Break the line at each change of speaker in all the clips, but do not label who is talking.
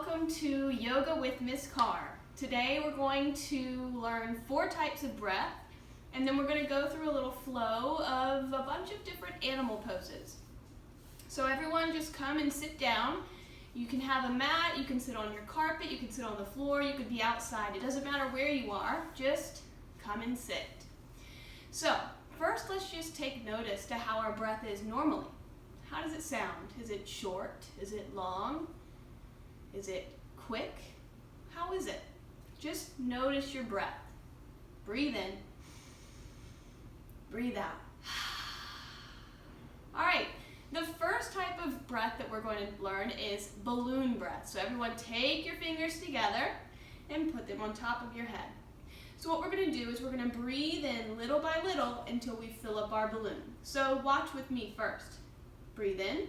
welcome to Yoga with Miss Carr. Today we're going to learn 4 types of breath, and then we're going to go through a little flow of a bunch of different animal poses. So everyone just come and sit down. You can have a mat, you can sit on your carpet, you can sit on the floor, you could be outside. It doesn't matter where you are, just come and sit. So first let's just take notice to how our breath is normally. How does it sound? Is it short? Is it long? Is it quick? How is it? Just notice your breath. Breathe in. Breathe out. All right, the first type of breath that we're going to learn is balloon breath. So everyone take your fingers together and put them on top of your head. So what we're going to do is we're going to breathe in little by little until we fill up our balloon. So watch with me first. Breathe in,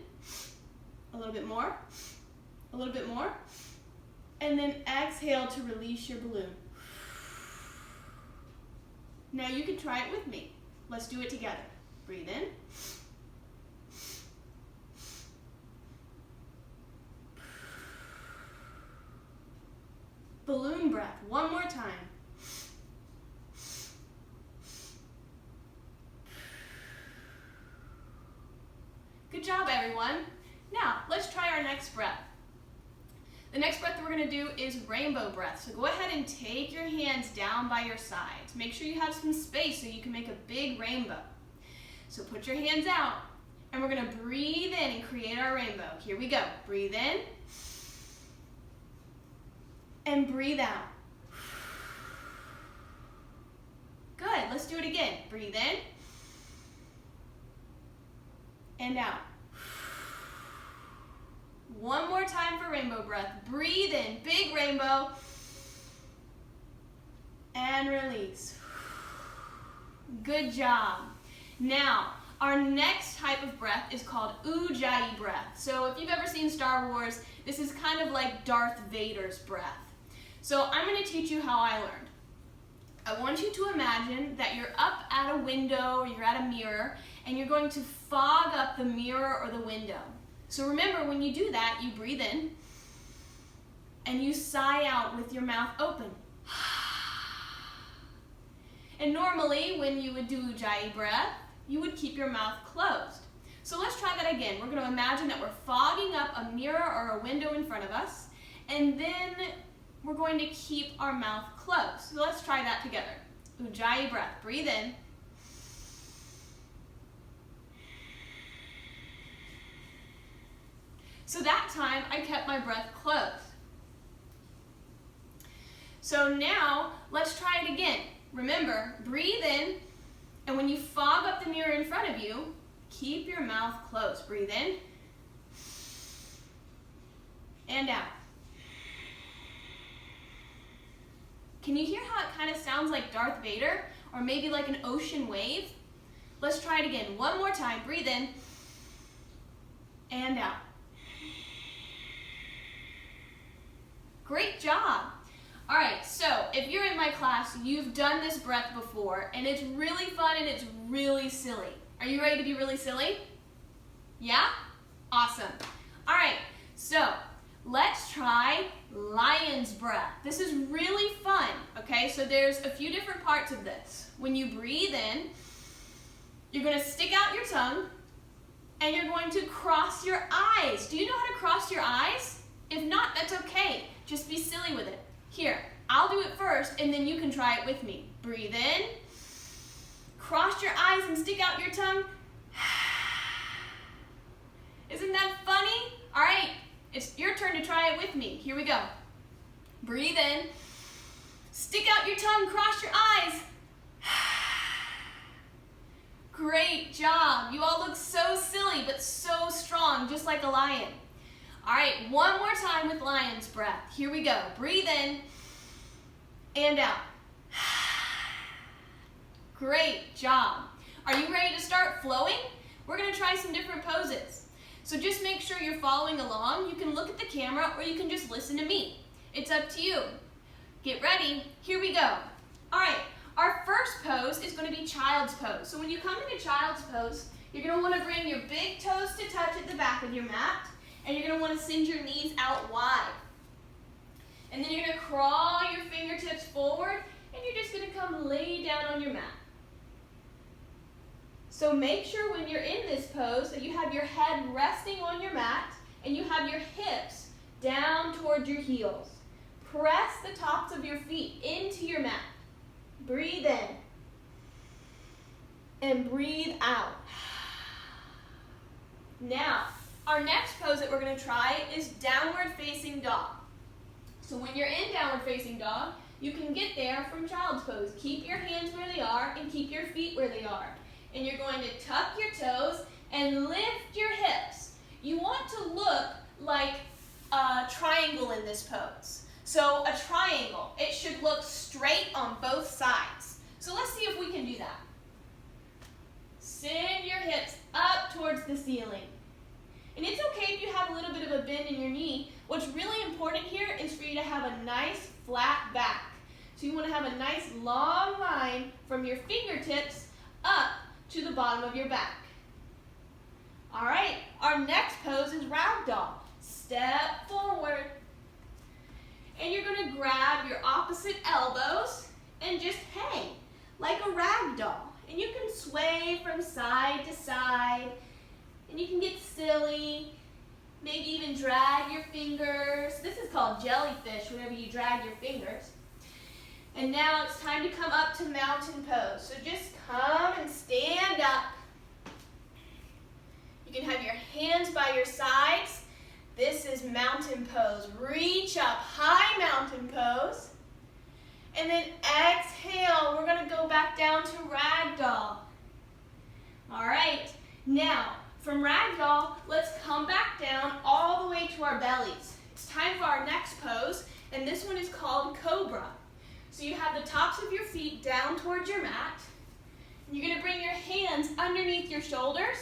a little bit more, a little bit more, and then exhale to release your balloon. Now you can try it with me. Let's do it together. Breathe in. Balloon breath, one more time. Good job, everyone. Now, let's try our next breath. The next breath that we're going to do is rainbow breath. So go ahead and take your hands down by your sides. Make sure you have some space so you can make a big rainbow. So put your hands out, and we're going to breathe in and create our rainbow. Here we go. Breathe in, and breathe out. Good. Let's do it again. Breathe in, and out. One more time for rainbow breath. Breathe in, big rainbow, and release. Good job. Now, our next type of breath is called Ujjayi breath. So if you've ever seen Star Wars, this is kind of like Darth Vader's breath. So I'm going to teach you how I learned. I want you to imagine that you're up at a window or you're at a mirror, and you're going to fog up the mirror or the window. So remember, when you do that, you breathe in and you sigh out with your mouth open. And normally, when you would do Ujjayi breath, you would keep your mouth closed. So let's try that again. We're going to imagine that we're fogging up a mirror or a window in front of us, and then we're going to keep our mouth closed. So let's try that together. Ujjayi breath. Breathe in. So that time, I kept my breath closed. So now, let's try it again. Remember, breathe in, and when you fog up the mirror in front of you, keep your mouth closed. Breathe in, and out. Can you hear how it kind of sounds like Darth Vader, or maybe like an ocean wave? Let's try it again. One more time. Breathe in, and out. Great job. All right, so if you're in my class, you've done this breath before, and it's really fun and it's really silly. Are you ready to be really silly? Yeah? Awesome. All right, so let's try lion's breath. This is really fun, okay? So there's a few different parts of this. When you breathe in, you're going to stick out your tongue, and you're going to cross your eyes. Do you know how to cross your eyes? If not, that's okay. Just be silly with it. Here, I'll do it first, and then you can try it with me. Breathe in, cross your eyes and stick out your tongue. Isn't that funny? All right, it's your turn to try it with me. Here we go. Breathe in, stick out your tongue, cross your eyes. Great job. You all look so silly, but so strong, just like a lion. All right, one more time with lion's breath. Here we go. Breathe in and out. Great job. Are you ready to start flowing? We're going to try some different poses. So just make sure you're following along. You can look at the camera or you can just listen to me. It's up to you. Get ready. Here we go. All right, our first pose is going to be child's pose. So when you come into child's pose, you're going to want to bring your big toes to touch at the back of your mat. And you're going to want to send your knees out wide. And then you're going to crawl your fingertips forward, and you're just going to come lay down on your mat. So make sure when you're in this pose that you have your head resting on your mat and you have your hips down towards your heels. Press the tops of your feet into your mat. Breathe in and breathe out. Now, our next pose that we're going to try is downward facing dog. So when you're in downward facing dog, you can get there from child's pose. Keep your hands where they are and keep your feet where they are. And you're going to tuck your toes and lift your hips. You want to look like a triangle in this pose. So a triangle, it should look straight on both sides. So let's see if we can do that. Send your hips up towards the ceiling. And it's okay if you have a little bit of a bend in your knee. What's really important here is for you to have a nice flat back. So you want to have a nice long line from your fingertips up to the bottom of your back. All right, our next pose is ragdoll. Step forward. And you're going to grab your opposite elbows and just hang like a ragdoll. And you can sway from side to side. And you can get silly. Maybe even drag your fingers. This is called jellyfish, whenever you drag your fingers. And now it's time to come up to mountain pose. So just come and stand up. You can have your hands by your sides. This is mountain pose. Reach up, high mountain pose. And then exhale. We're going to go back down to ragdoll. All right. Now, from ragdoll, let's come back down all the way to our bellies. It's time for our next pose, and this one is called cobra. So you have the tops of your feet down towards your mat. And you're going to bring your hands underneath your shoulders,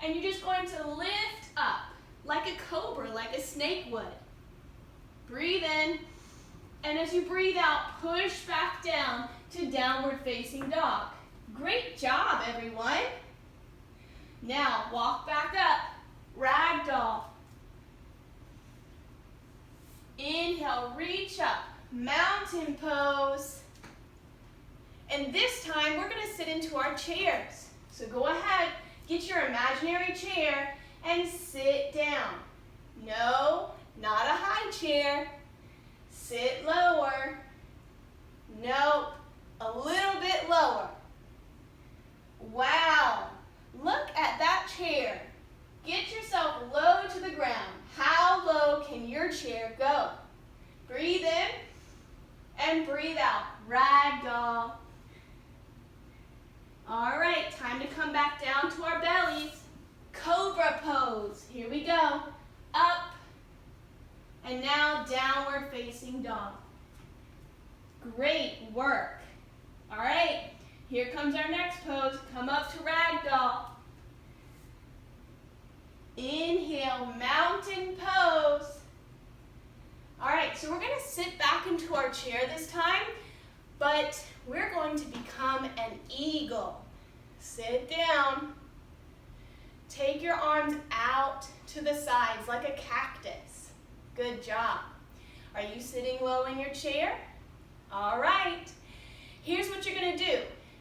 and you're just going to lift up like a cobra, like a snake would. Breathe in, and as you breathe out, push back down to downward facing dog. Great job, everyone. Now, walk back up, ragdoll. Inhale, reach up, mountain pose. And this time, we're going to sit into our chairs. So go ahead, get your imaginary chair and sit down. No, not a high chair. Sit lower. Nope, a little bit lower. Wow, look at that chair. Get yourself low to the ground. How low can your chair go? Breathe in and breathe out. Ragdoll. All right, time to come back down to our bellies. Cobra pose. Here we go. Up. And now downward facing dog. Great work. All right, here comes our next pose. Come up to ragdoll. Inhale, mountain pose. All right, so we're going to sit back into our chair this time, but we're going to become an eagle. Sit down. Take your arms out to the sides like a cactus. Good job. Are you sitting low in your chair? All right. Here's what you're going to do.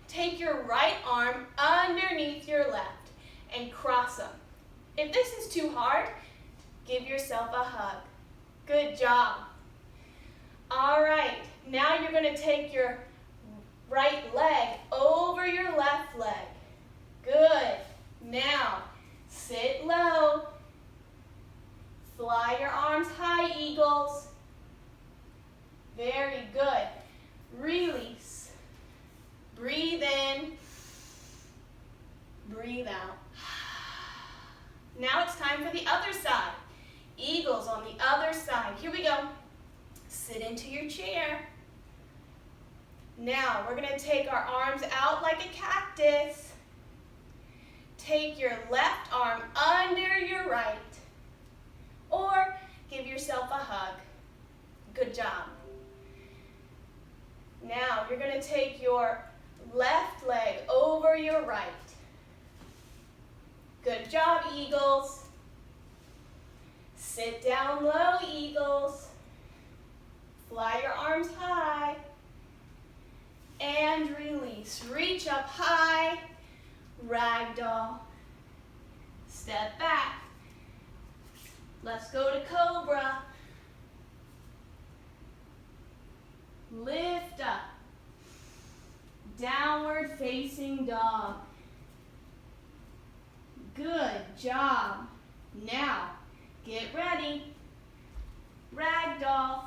Take your right arm underneath your left and cross them. If this is too hard, give yourself a hug. Good job. All right. Now you're going to take your right leg over your left leg. Good. Now, sit low. Fly your arms high, eagles. Very good. Release. Breathe in. Breathe out. Now it's time for the other side. Eagles on the other side. Here we go. Sit into your chair. Now we're going to take our arms out like a cactus. Take your left arm under your right. Or give yourself a hug. Good job. Now you're going to take your left leg over your right. Good job, eagles. Sit down low, eagles. Ragdoll. Step back. Let's go to cobra. Lift up. Downward facing dog. Good job. Now, get ready. Ragdoll.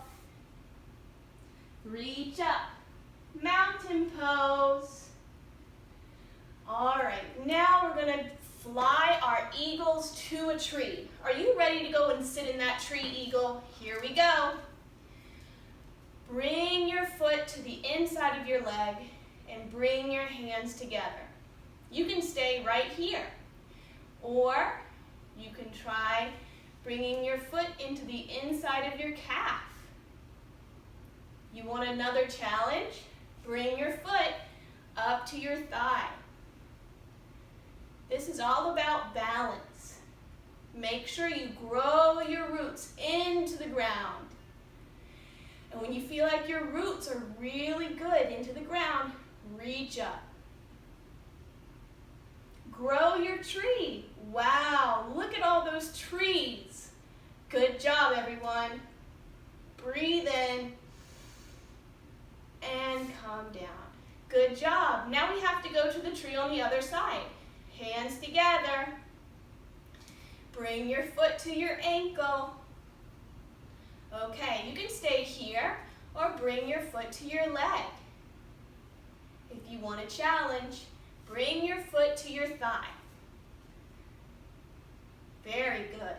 Reach up. Mountain pose. All right, now we're going to fly our eagles to a tree. Are you ready to go and sit in that tree, eagle? Here we go. Bring your foot to the inside of your leg and bring your hands together. You can stay right here, or you can try bringing your foot into the inside of your calf. You want another challenge? Bring your foot up to your thigh. This is all about balance. Make sure you grow your roots into the ground. And when you feel like your roots are really good into the ground, reach up. Grow your tree. Wow, look at all those trees. Good job, everyone. Breathe in and calm down. Good job. Now we have to go to the tree on the other side. Hands together. Bring your foot to your ankle. Okay, you can stay here or bring your foot to your leg. If you want a challenge, bring your foot to your thigh. Very good.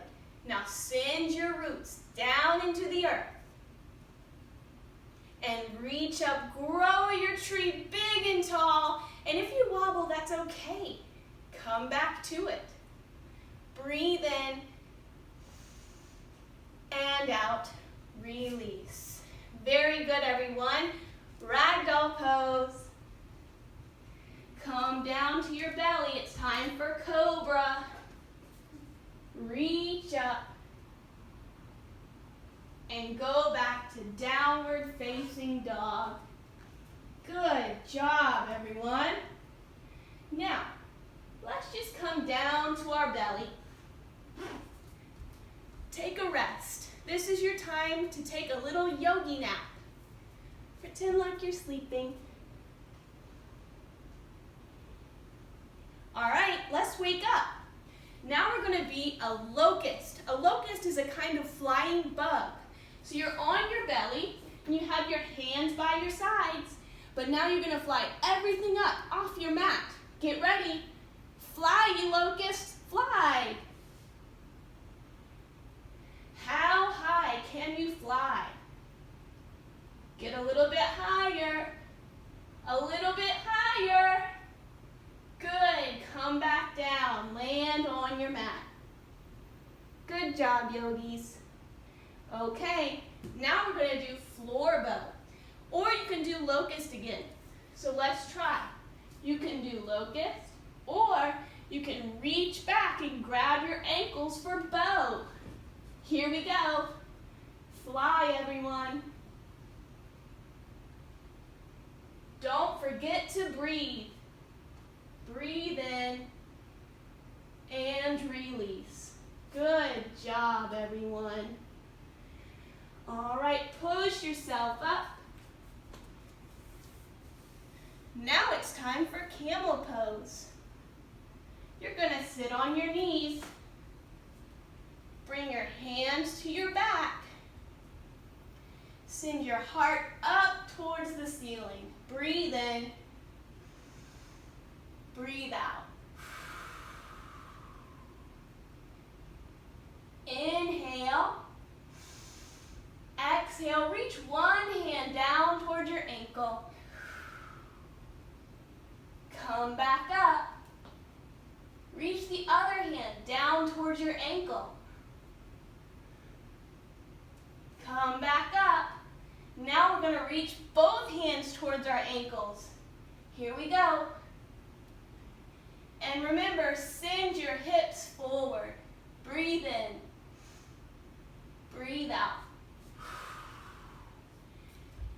Now send your roots down into the earth. And reach up, grow your tree big and tall. And if you wobble, that's okay. Come back to it. Breathe in and out. Release. Very good, everyone. Ragdoll pose. Come down to your belly. It's time for cobra. Reach up. And go back to downward facing dog. Good job, everyone. Now, let's just come down to our belly. Take a rest. This is your time to take a little yogi nap. Pretend like you're sleeping. All right, let's wake up. Now we're going to be a locust. A locust is a kind of flying bug. So you're on your belly, and you have your hands by your sides, but now you're going to fly everything up off your mat. Get ready. Fly, you locusts, fly. How high can you fly? Get a little bit higher. A little bit higher. Good. Come back down. Land on your mat. Good job, yogis. Okay, now we're going to do floor bow. Or you can do locust again. So let's try. You can do locust, or you can reach back and grab your ankles for bow. Here we go. Fly, everyone. Don't forget to breathe. Breathe in and release. Good job, everyone. All right, push yourself up. Now it's time for camel pose. You're going to sit on your knees. Bring your hands to your back. Send your heart up towards the ceiling. Breathe in. Breathe out. Inhale. Exhale, reach one hand down towards your ankle. Come back up. Reach the other hand down towards your ankle. Come back up. Now we're going to reach both hands towards our ankles. Here we go. And remember, send your hips forward. Breathe in. Breathe out.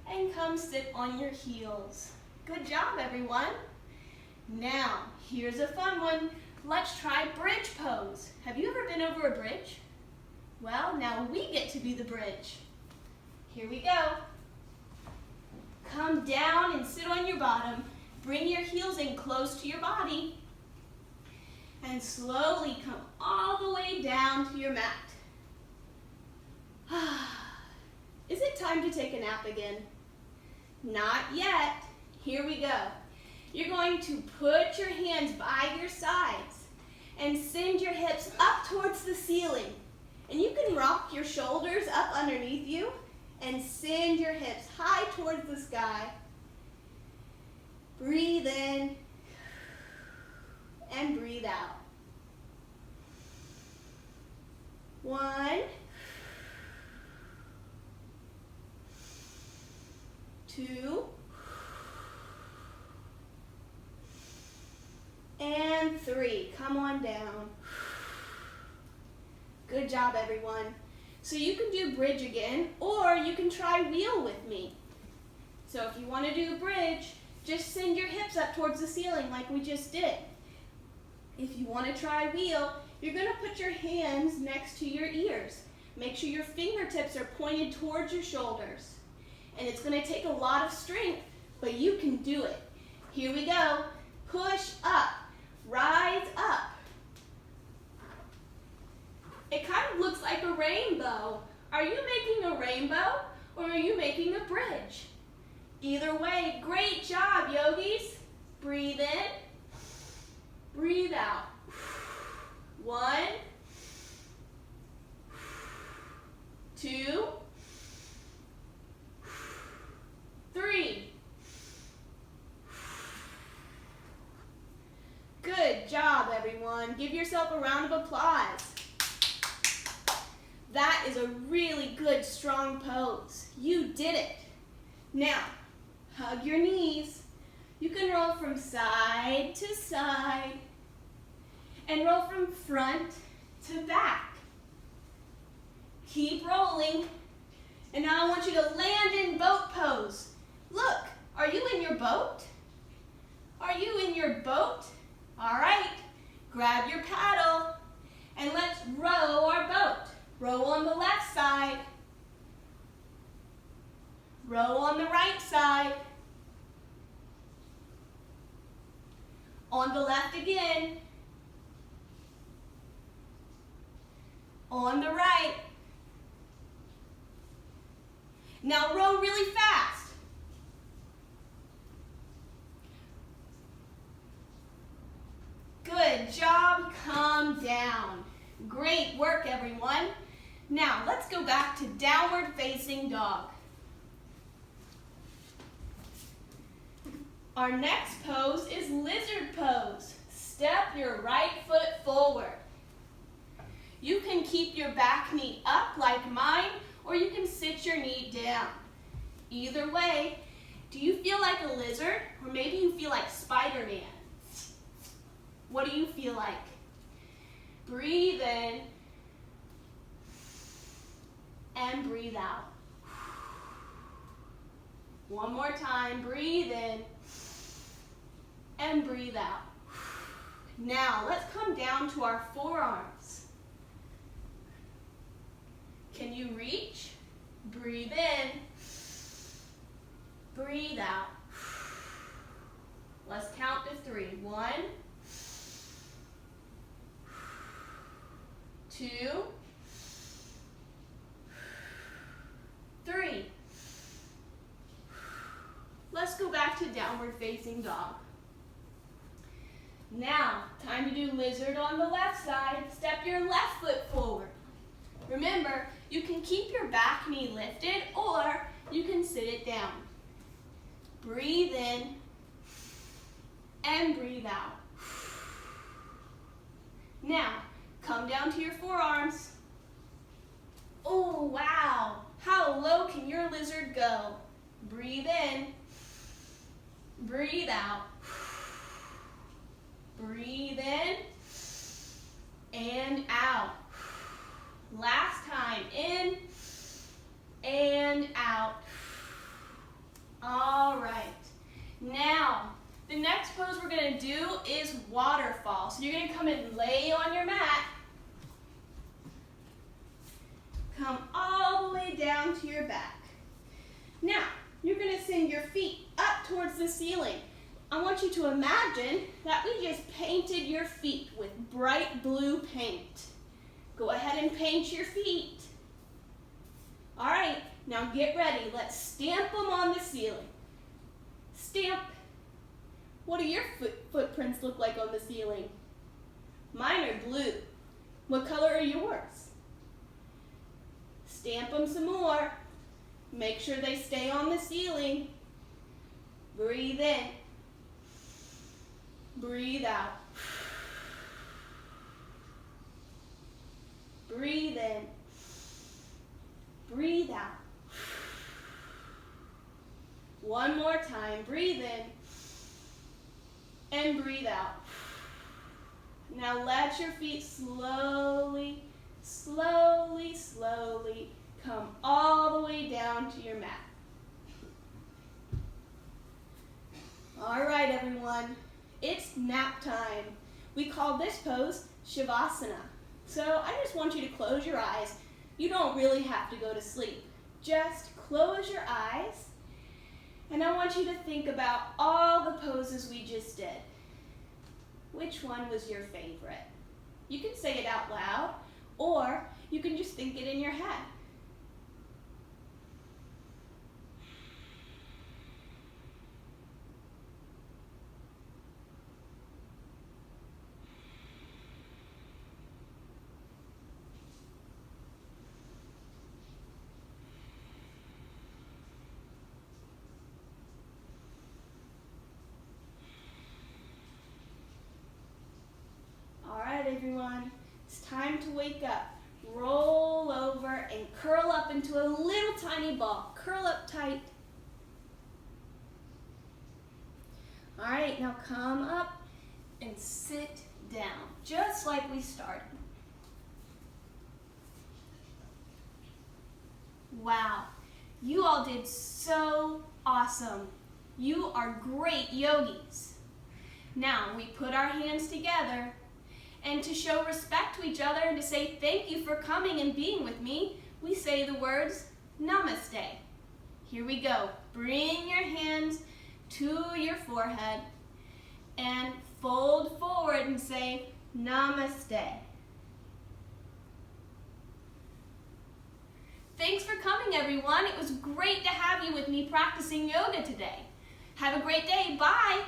And come sit on your heels. Good job, everyone. Now, here's a fun one. Let's try bridge pose. Have you ever been over a bridge? Well, now we get to be the bridge. Here we go. Come down and sit on your bottom. Bring your heels in close to your body. And slowly come all the way down to your mat. Is it time to take a nap again? Not yet. Here we go. You're going to put your hands by your sides and send your hips up towards the ceiling. And you can rock your shoulders up underneath you and send your hips high towards the sky. Breathe in and breathe out. 1, 2, and 3. Come on down. Good job, everyone. So you can do bridge again, or you can try wheel with me. So if you want to do bridge, just send your hips up towards the ceiling like we just did. If you want to try wheel, you're going to put your hands next to your ears. Make sure your fingertips are pointed towards your shoulders. And it's going to take a lot of strength, but you can do it. Here we go. Push up. Rise up. It kind of looks like a rainbow. Are you making a rainbow or are you making a bridge? Either way, great job, yogis. Breathe in. Breathe out. 1, 2, 3. Good job, everyone. Give yourself a round of applause. That is a really good, strong pose. You did it. Now, hug your knees. You can roll from side to side and roll from front to back. Keep rolling. And now I want you to land in boat pose. Look, are you in your boat? Are you in your boat? All right, grab your paddle and let's row our boat. Row on the left side. Row on the right side. On the left again. On the right. Now row really fast. Good job. Come down. Great work, everyone. Now let's go back to downward facing dog. Our next pose is lizard pose. Step your right foot forward. You can keep your back knee up like mine, or you can sit your knee down. Either way, do you feel like a lizard, or maybe you feel like Spider-Man? What do you feel like? Breathe in and breathe out. One more time, breathe in and breathe out. Now, let's come down to our forearms. Can you reach? Breathe in. Breathe out. Let's count to 3. 1, 2, 3. Let's go back to downward facing dog. Now, time to do lizard on the left side. Step your left foot forward. Remember, you can keep your back knee lifted or you can sit it down. Breathe in and breathe out. Now, come down to your forearms. Oh, wow. How low can your lizard go? Breathe in. Breathe out. Breathe in and out. Last time, in and out. All right. Now, The next pose we're going to do is waterfall. So you're going to come and lay on your mat. Come all the way down to your back. Now, you're going to send your feet up towards the ceiling. I want you to imagine that we just painted your feet with bright blue paint. Go ahead and paint your feet. All right, now get ready. Let's stamp them on the ceiling. Stamp. What do your footprints look like on the ceiling? Mine are blue. What color are yours? Stamp them some more. Make sure they stay on the ceiling. Breathe in. Breathe out. Breathe in. Breathe out. One more time. Breathe in. And breathe out. Now let your feet slowly, slowly, slowly come all the way down to your mat. All right, everyone. It's nap time. We call this pose Shavasana. So I just want you to close your eyes. You don't really have to go to sleep. Just close your eyes. And I want you to think about all the poses we just did. Which one was your favorite? You can say it out loud, or you can just think it in your head. Everyone, it's time to wake up. Roll over and curl up into a little tiny ball. Curl up tight. All right, now come up and sit down, just like we started. Wow, you all did so awesome. You are great yogis. Now we put our hands together. And to show respect to each other and to say thank you for coming and being with me, we say the words Namaste. Here we go. Bring your hands to your forehead and fold forward and say Namaste. Thanks for coming, everyone. It was great to have you with me practicing yoga today. Have a great day. Bye.